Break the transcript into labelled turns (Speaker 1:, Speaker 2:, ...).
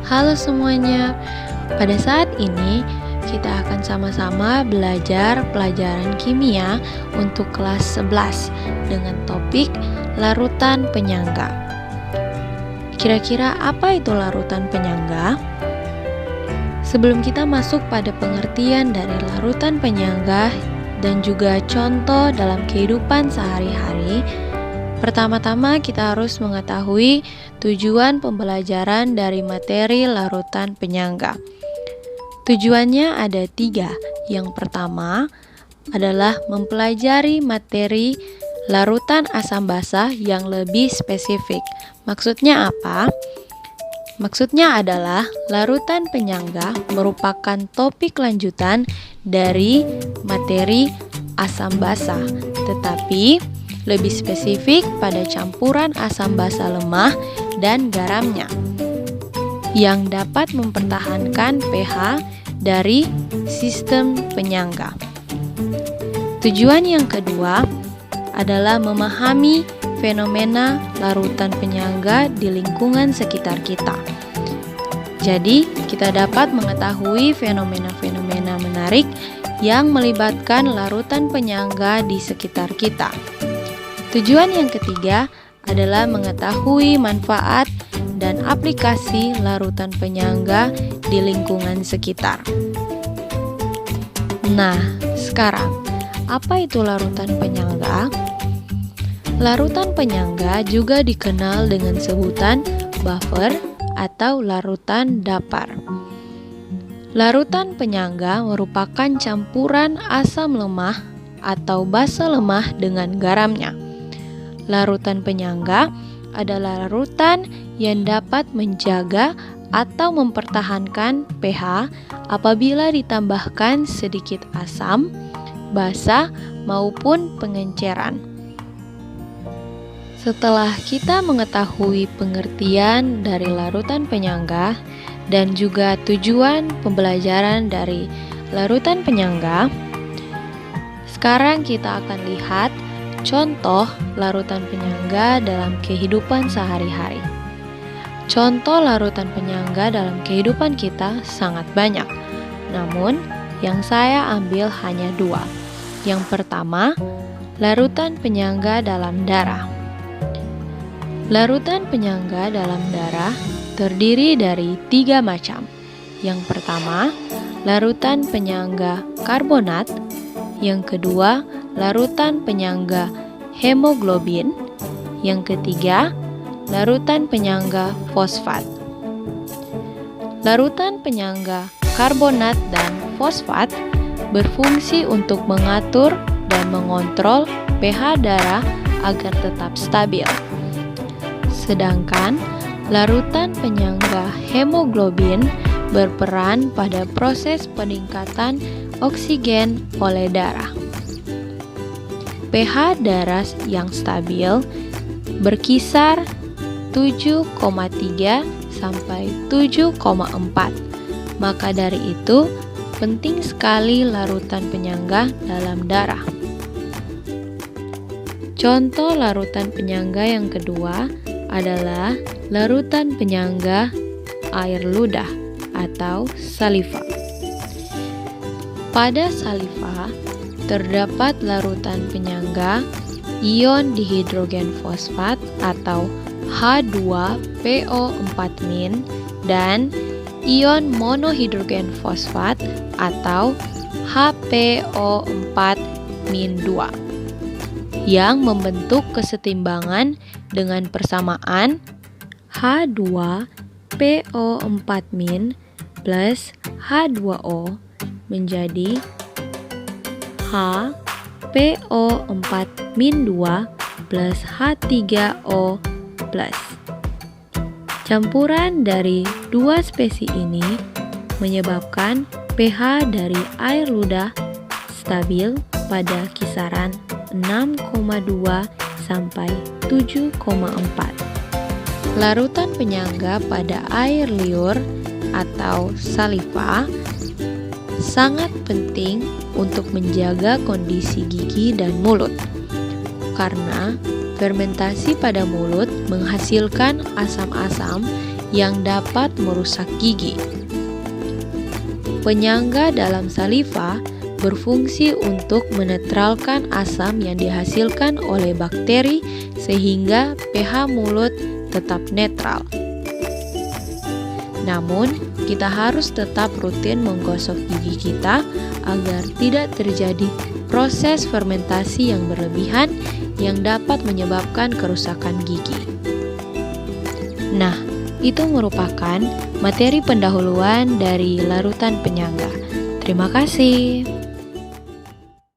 Speaker 1: Halo semuanya, pada saat ini kita akan sama-sama belajar pelajaran kimia untuk kelas 11 dengan topik larutan penyangga. Kira-kira apa itu larutan penyangga? Sebelum kita masuk pada pengertian dari larutan penyangga dan juga contoh dalam kehidupan sehari-hari, pertama-tama kita harus mengetahui tujuan pembelajaran dari materi larutan penyangga. Tujuannya ada 3. Yang pertama adalah mempelajari materi larutan asam basa yang lebih spesifik. Maksudnya apa? Maksudnya adalah larutan penyangga merupakan topik lanjutan dari materi asam basa, tetapi lebih spesifik pada campuran asam basa lemah dan garamnya yang dapat mempertahankan pH dari sistem penyangga. Tujuan yang kedua adalah memahami fenomena larutan penyangga di lingkungan sekitar kita. Jadi, kita dapat mengetahui fenomena-fenomena menarik yang melibatkan larutan penyangga di sekitar kita. Tujuan yang ketiga adalah mengetahui manfaat dan aplikasi larutan penyangga di lingkungan sekitar. Nah, sekarang, apa itu larutan penyangga? Larutan penyangga juga dikenal dengan sebutan buffer atau larutan dapar. Larutan penyangga merupakan campuran asam lemah atau basa lemah dengan garamnya. Larutan penyangga adalah larutan yang dapat menjaga atau mempertahankan pH apabila ditambahkan sedikit asam, basa, maupun pengenceran. Setelah kita mengetahui pengertian dari larutan penyangga dan juga tujuan pembelajaran dari larutan penyangga, sekarang kita akan lihat contoh larutan penyangga dalam kehidupan sehari-hari. Contoh larutan penyangga dalam kehidupan kita sangat banyak, namun yang saya ambil hanya 2. Yang pertama, larutan penyangga dalam darah. Larutan penyangga dalam darah terdiri dari 3 macam. Yang pertama, larutan penyangga karbonat. Yang kedua, larutan penyangga hemoglobin. Yang ketiga, larutan penyangga fosfat. Larutan penyangga karbonat dan fosfat berfungsi untuk mengatur dan mengontrol pH darah agar tetap stabil. Sedangkan larutan penyangga hemoglobin berperan pada proses peningkatan oksigen oleh darah. pH darah yang stabil berkisar 7,3 sampai 7,4. Maka dari itu, penting sekali larutan penyangga dalam darah. Contoh larutan penyangga yang kedua adalah larutan penyangga air ludah atau saliva. Pada saliva terdapat larutan penyangga ion dihidrogen fosfat atau H2PO4- dan ion monohidrogen fosfat atau HPO4-2 yang membentuk kesetimbangan dengan persamaan H2PO4- plus H2O menjadi HPO4-2 plus H3O plus. Campuran dari 2 spesies ini menyebabkan pH dari air ludah stabil pada kisaran 6,2 sampai 7,4. Larutan penyangga pada air liur atau saliva sangat penting untuk menjaga kondisi gigi dan mulut, karena fermentasi pada mulut menghasilkan asam-asam yang dapat merusak gigi. Penyangga dalam saliva berfungsi untuk menetralkan asam yang dihasilkan oleh bakteri sehingga pH mulut tetap netral. Namun, kita harus tetap rutin menggosok gigi kita agar tidak terjadi proses fermentasi yang berlebihan yang dapat menyebabkan kerusakan gigi. Nah, itu merupakan materi pendahuluan dari larutan penyangga. Terima kasih.